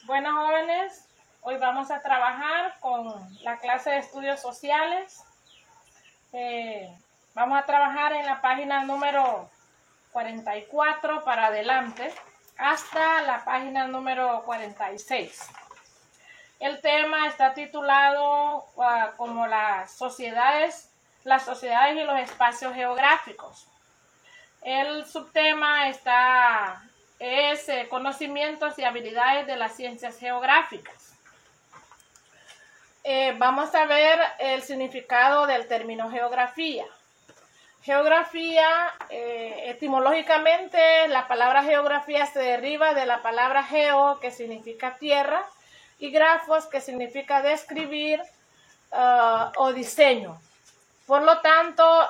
Buenas jóvenes, hoy vamos a trabajar con la clase de estudios sociales. Vamos a trabajar en la página número 44 para adelante hasta la página número 46. El tema está titulado como las sociedades y los espacios geográficos. El subtema es conocimientos y habilidades de las ciencias geográficas. Vamos a ver el significado del término geografía. Geografía, etimológicamente, la palabra geografía se deriva de la palabra geo, que significa tierra, y grafos, que significa describir o diseño. Por lo tanto,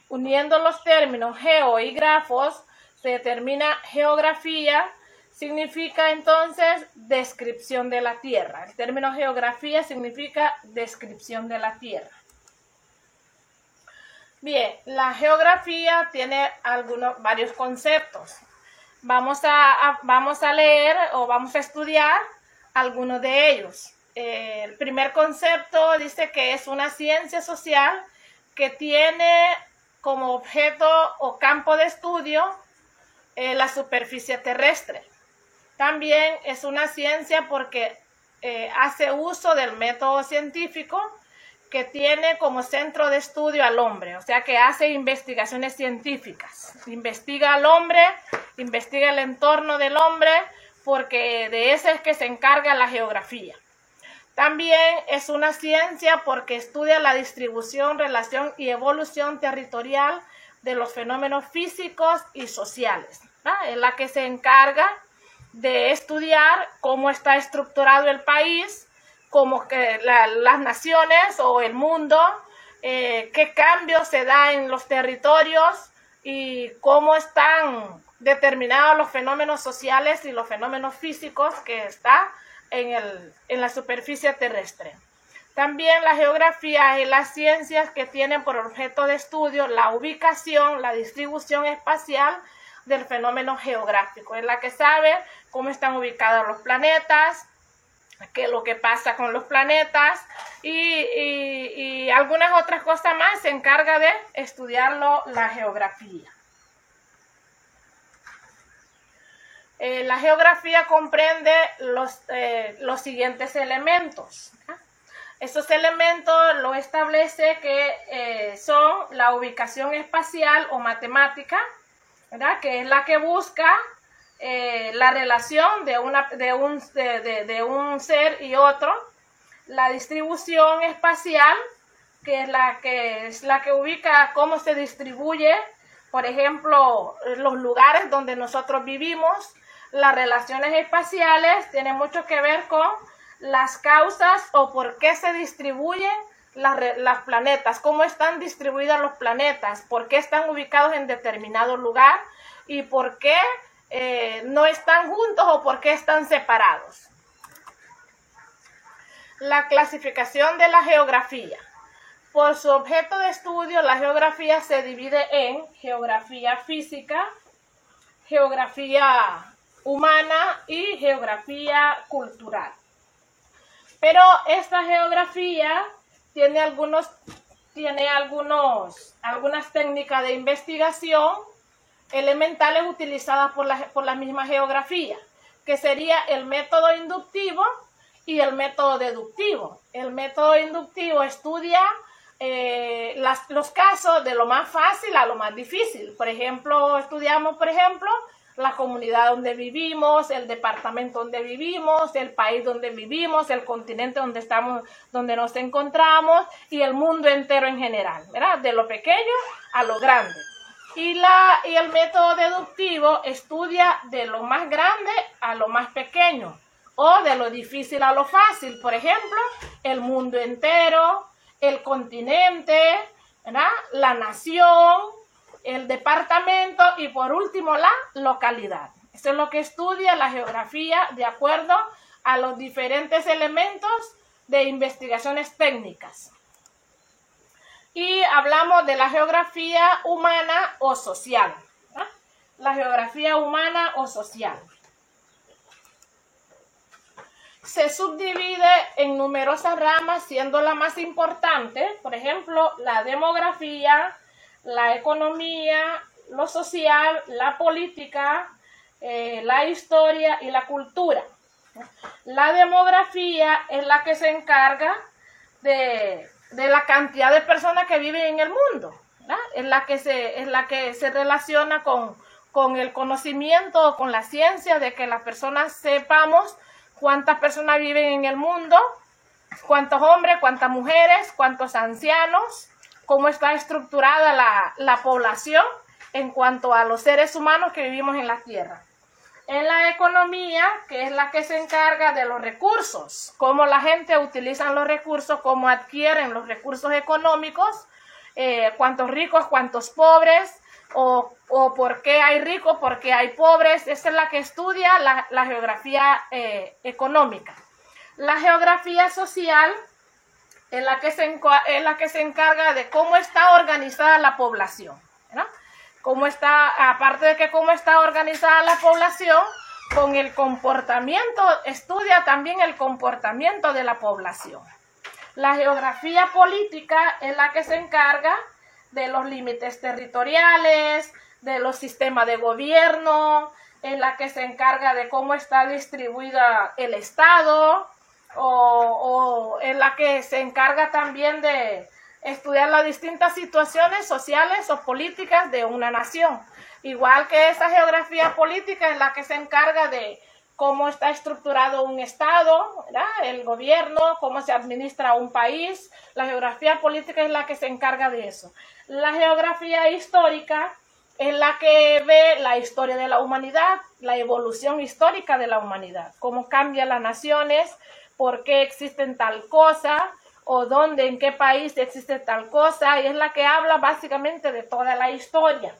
uniendo los términos geo y grafos, se determina geografía, significa entonces descripción de la tierra. El término geografía significa descripción de la tierra. Bien, la geografía tiene varios conceptos. Vamos a leer o vamos a estudiar algunos de ellos. El primer concepto dice que es una ciencia social que tiene como objeto o campo de estudio la superficie terrestre. También es una ciencia porque hace uso del método científico que tiene como centro de estudio al hombre, o sea que hace investigaciones científicas, investiga al hombre, investiga el entorno del hombre, porque de eso es que se encarga la geografía. También es una ciencia porque estudia la distribución, relación y evolución territorial de los fenómenos físicos y sociales. Es la que se encarga de estudiar cómo está estructurado el país, cómo que las naciones o el mundo, qué cambios se da en los territorios y cómo están determinados los fenómenos sociales y los fenómenos físicos que están en la superficie terrestre. También la geografía y las ciencias que tienen por objeto de estudio la ubicación, la distribución espacial del fenómeno geográfico. Es la que sabe cómo están ubicados los planetas, qué es lo que pasa con los planetas y algunas otras cosas más. Se encarga de estudiarlo la geografía. La geografía comprende los siguientes elementos. Esos elementos lo establece que son la ubicación espacial o matemática, ¿verdad? Que es la que busca la relación de un ser y otro. La distribución espacial, que es la que ubica cómo se distribuye, por ejemplo, los lugares donde nosotros vivimos. Las relaciones espaciales tienen mucho que ver con las causas o por qué se distribuyen los planetas, cómo están distribuidos los planetas, por qué están ubicados en determinado lugar y por qué no están juntos o por qué están separados. La clasificación de la geografía. Por su objeto de estudio, la geografía se divide en geografía física, geografía humana y geografía cultural. Pero esta geografía tiene algunas técnicas de investigación elementales utilizadas por la misma geografía, que sería el método inductivo y el método deductivo. El método inductivo estudia los casos de lo más fácil a lo más difícil. Por ejemplo, estudiamos, la comunidad donde vivimos, el departamento donde vivimos, el país donde vivimos, el continente donde nos encontramos y el mundo entero en general, ¿verdad? De lo pequeño a lo grande. Y el método deductivo estudia de lo más grande a lo más pequeño o de lo difícil a lo fácil. Por ejemplo, el mundo entero, el continente, ¿verdad? La nación, el departamento y por último la localidad. Eso es lo que estudia la geografía de acuerdo a los diferentes elementos de investigaciones técnicas. Y hablamos de la geografía humana o social. La geografía humana o social. se subdivide en numerosas ramas, siendo la más importante, por ejemplo, la demografía, la economía, lo social, la política, la historia y la cultura. La demografía es la que se encarga de la cantidad de personas que viven en el mundo, ¿verdad? Es la que se relaciona con el conocimiento, con la ciencia, de que las personas sepamos cuántas personas viven en el mundo, cuántos hombres, cuántas mujeres, cuántos ancianos, cómo está estructurada la población en cuanto a los seres humanos que vivimos en la Tierra. En la economía, que es la que se encarga de los recursos, cómo la gente utiliza los recursos, cómo adquieren los recursos económicos, cuántos ricos, cuántos pobres, o por qué hay ricos, por qué hay pobres. Esa es la que estudia la geografía económica. La geografía social es la que se encarga de cómo está organizada la población, ¿no? Aparte de que cómo está organizada la población, con el comportamiento, estudia también el comportamiento de la población. La geografía política es la que se encarga de los límites territoriales, de los sistemas de gobierno, es la que se encarga de cómo está distribuida el Estado, o es la que se encarga también de estudiar las distintas situaciones sociales o políticas de una nación. Igual que esa geografía política es la que se encarga de cómo está estructurado un Estado, ¿verdad? El gobierno, cómo se administra un país. La geografía política es la que se encarga de eso. La geografía histórica es la que ve la historia de la humanidad, la evolución histórica de la humanidad, cómo cambian las naciones, por qué existen tal cosa, o dónde, en qué país existe tal cosa, y es la que habla básicamente de toda la historia.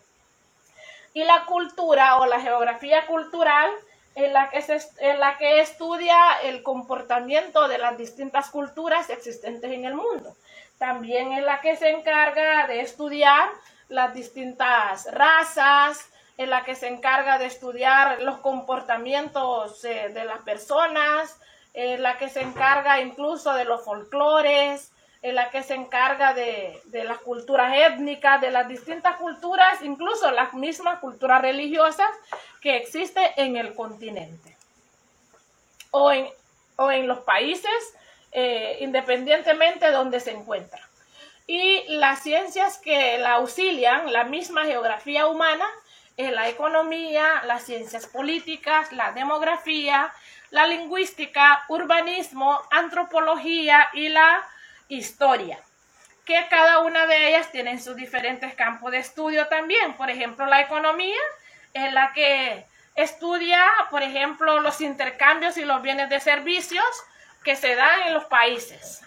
Y la cultura o la geografía cultural es la que estudia el comportamiento de las distintas culturas existentes en el mundo. También es la que se encarga de estudiar las distintas razas, es la que se encarga de estudiar los comportamientos de las personas, es la que se encarga incluso de los folclores, es la que se encarga de las culturas étnicas, de las distintas culturas, incluso las mismas culturas religiosas que existen en el continente o en los países, independientemente de donde se encuentra. Y las ciencias que la auxilian, la misma geografía humana, es la economía, las ciencias políticas, la demografía, la lingüística, urbanismo, antropología y la historia, que cada una de ellas tienen sus diferentes campos de estudio también. Por ejemplo, la economía es la que estudia, por ejemplo, los intercambios y los bienes de servicios que se dan en los países,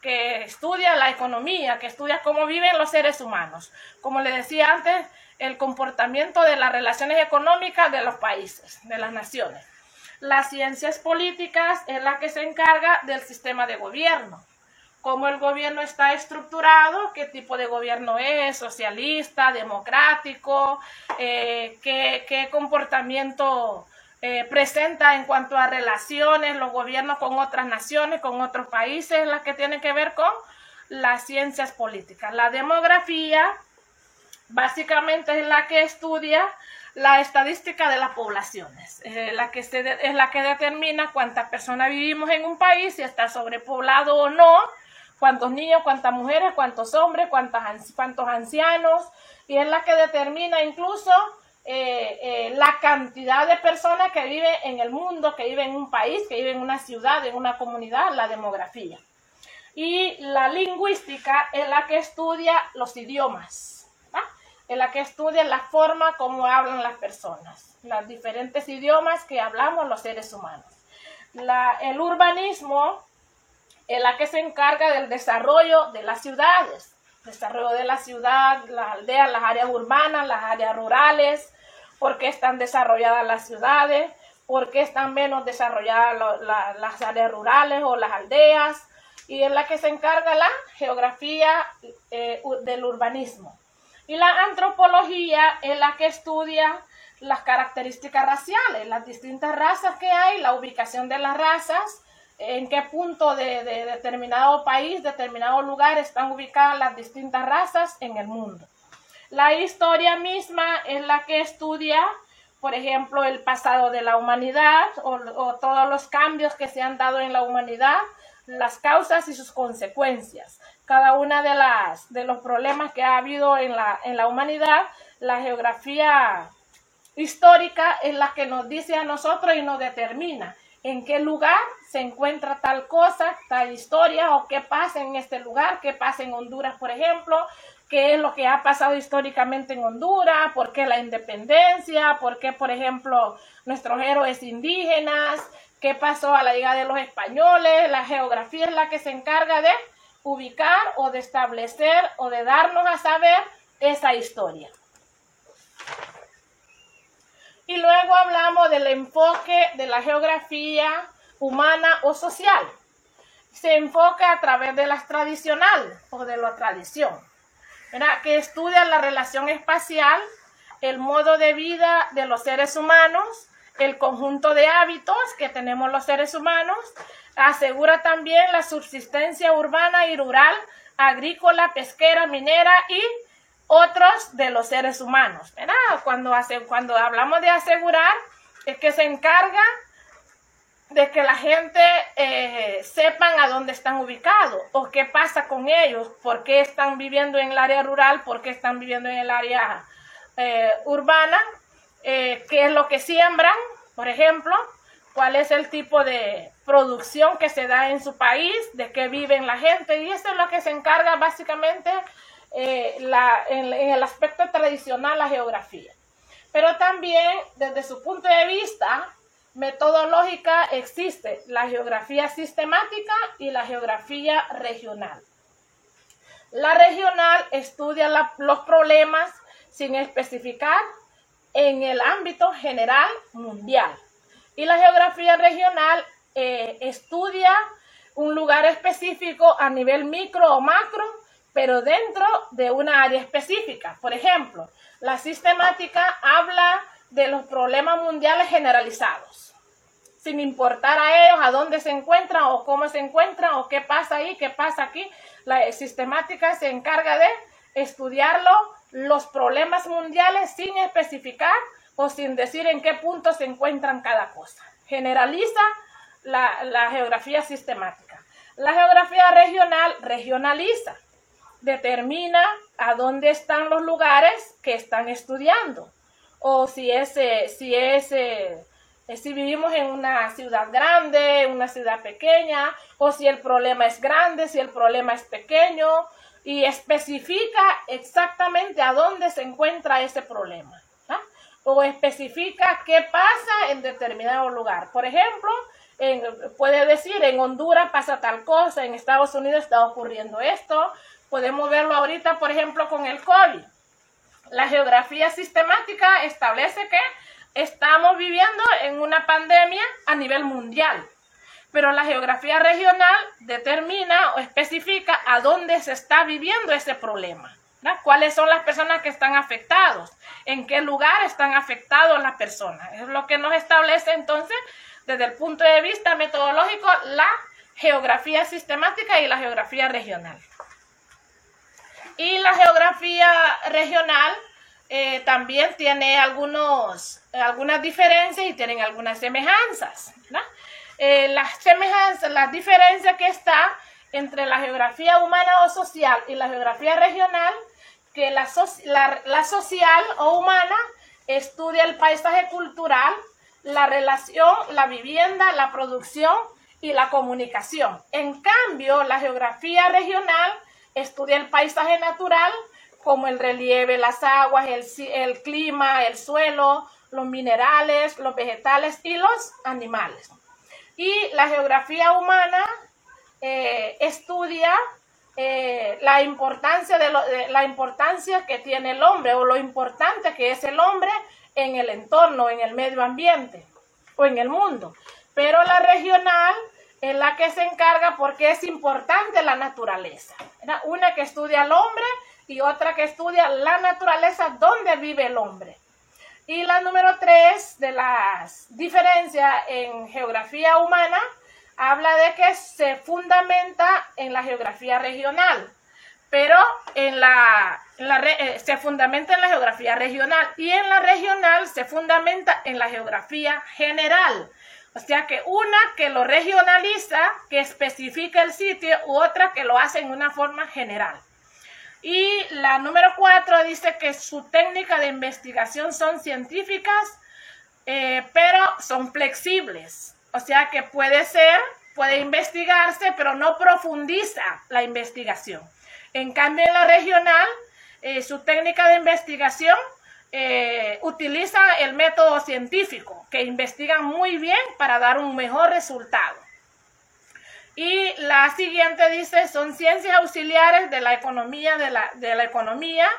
que estudia la economía, que estudia cómo viven los seres humanos. Como les decía antes, el comportamiento de las relaciones económicas de los países, de las naciones. Las ciencias políticas es la que se encarga del sistema de gobierno, cómo el gobierno está estructurado, qué tipo de gobierno es, socialista, democrático, qué comportamiento presenta en cuanto a relaciones, los gobiernos con otras naciones, con otros países, las que tienen que ver con las ciencias políticas. La demografía básicamente es la que estudia la estadística de las poblaciones, es la que determina cuántas personas vivimos en un país, si está sobrepoblado o no, cuántos niños, cuántas mujeres, cuántos hombres, cuántos ancianos, y es la que determina incluso la cantidad de personas que viven en el mundo, que viven en un país, que viven en una ciudad, en una comunidad, la demografía. Y la lingüística es la que estudia los idiomas, es la que estudia la forma como hablan las personas, los diferentes idiomas que hablamos los seres humanos. El urbanismo es la que se encarga del desarrollo de las ciudades, desarrollo de la ciudad, las aldeas, las áreas urbanas, las áreas rurales, por qué están desarrolladas las ciudades, por qué están menos desarrolladas las áreas rurales o las aldeas, y es la que se encarga la geografía del urbanismo. Y la antropología es la que estudia las características raciales, las distintas razas que hay, la ubicación de las razas, en qué punto de determinado país, determinado lugar están ubicadas las distintas razas en el mundo. La historia misma es la que estudia, por ejemplo, el pasado de la humanidad o todos los cambios que se han dado en la humanidad, las causas y sus consecuencias. Cada una de los problemas que ha habido en la humanidad, la geografía histórica es la que nos dice a nosotros y nos determina en qué lugar se encuentra tal cosa, tal historia, o qué pasa en este lugar, qué pasa en Honduras, por ejemplo, qué es lo que ha pasado históricamente en Honduras, por qué la independencia, por qué, por ejemplo, nuestros héroes indígenas, qué pasó a la llegada de los españoles. La geografía es la que se encarga de ubicar o de establecer o de darnos a saber esa historia. Y luego hablamos del enfoque de la geografía humana o social. Se enfoca a través de las tradicionales o de la tradición, ¿verdad? Que estudia la relación espacial, el modo de vida de los seres humanos, el conjunto de hábitos que tenemos los seres humanos, asegura también la subsistencia urbana y rural, agrícola, pesquera, minera y otros de los seres humanos, ¿verdad? Cuando hablamos de asegurar, es que se encarga de que la gente sepan a dónde están ubicados o qué pasa con ellos, por qué están viviendo en el área rural, por qué están viviendo en el área urbana, qué es lo que siembran, por ejemplo, cuál es el tipo de producción que se da en su país, de qué viven la gente, y eso es lo que se encarga básicamente en el aspecto tradicional la geografía. Pero también desde su punto de vista metodológica existe la geografía sistemática y la geografía regional. La regional estudia los problemas sin especificar en el ámbito general mundial. Y la geografía regional estudia un lugar específico a nivel micro o macro, pero dentro de una área específica. Por ejemplo, la sistemática habla de los problemas mundiales generalizados, sin importar a ellos a dónde se encuentran o cómo se encuentran o qué pasa ahí, qué pasa aquí. La sistemática se encarga de estudiarlo, los problemas mundiales sin especificar o sin decir en qué punto se encuentran cada cosa. Generaliza la geografía sistemática. La geografía regional regionaliza, determina a dónde están los lugares que están estudiando, o si vivimos en una ciudad grande, una ciudad pequeña, o si el problema es grande, si el problema es pequeño, y especifica exactamente a dónde se encuentra ese problema, ¿no? O especifica qué pasa en determinado lugar. Por ejemplo, puede decir en Honduras pasa tal cosa, en Estados Unidos está ocurriendo esto. Podemos verlo ahorita, por ejemplo, con el COVID. La geografía sistemática establece que estamos viviendo en una pandemia a nivel mundial, pero la geografía regional determina o especifica a dónde se está viviendo ese problema, ¿no? Cuáles son las personas que están afectadas, en qué lugar están afectadas las personas. Es lo que nos establece entonces, desde el punto de vista metodológico, la geografía sistemática y la geografía regional. Y la geografía regional también tiene algunas diferencias y tienen algunas semejanzas, ¿no? La diferencia que está entre la geografía humana o social y la geografía regional, que la social o humana estudia el paisaje cultural, la relación, la vivienda, la producción y la comunicación. En cambio, la geografía regional estudia el paisaje natural, como el relieve, las aguas, el clima, el suelo, los minerales, los vegetales y los animales. Y la geografía humana estudia la importancia que tiene el hombre o lo importante que es el hombre en el entorno, en el medio ambiente o en el mundo. Pero la regional es la que se encarga porque es importante la naturaleza, ¿verdad? Una que estudia al hombre y otra que estudia la naturaleza donde vive el hombre. Y la número 3 de las diferencias en geografía humana, habla de que se fundamenta en la geografía regional, pero se fundamenta en la geografía regional y en la regional se fundamenta en la geografía general. O sea que una que lo regionaliza, que especifica el sitio, u otra que lo hace en una forma general. Y la número 4 dice que su técnica de investigación son científicas, pero son flexibles. O sea que puede investigarse, pero no profundiza la investigación. En cambio, en la regional, su técnica de investigación utiliza el método científico, que investigan muy bien para dar un mejor resultado. Y la siguiente dice, son ciencias auxiliares de la economía, de la economía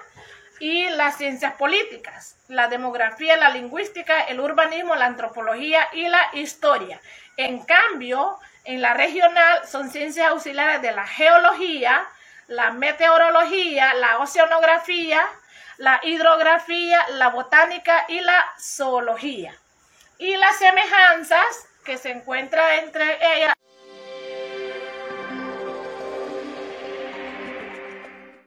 y las ciencias políticas, la demografía, la lingüística, el urbanismo, la antropología y la historia. En cambio, en la regional son ciencias auxiliares de la geología, la meteorología, la oceanografía, la hidrografía, la botánica y la zoología. Y las semejanzas que se encuentran entre ellas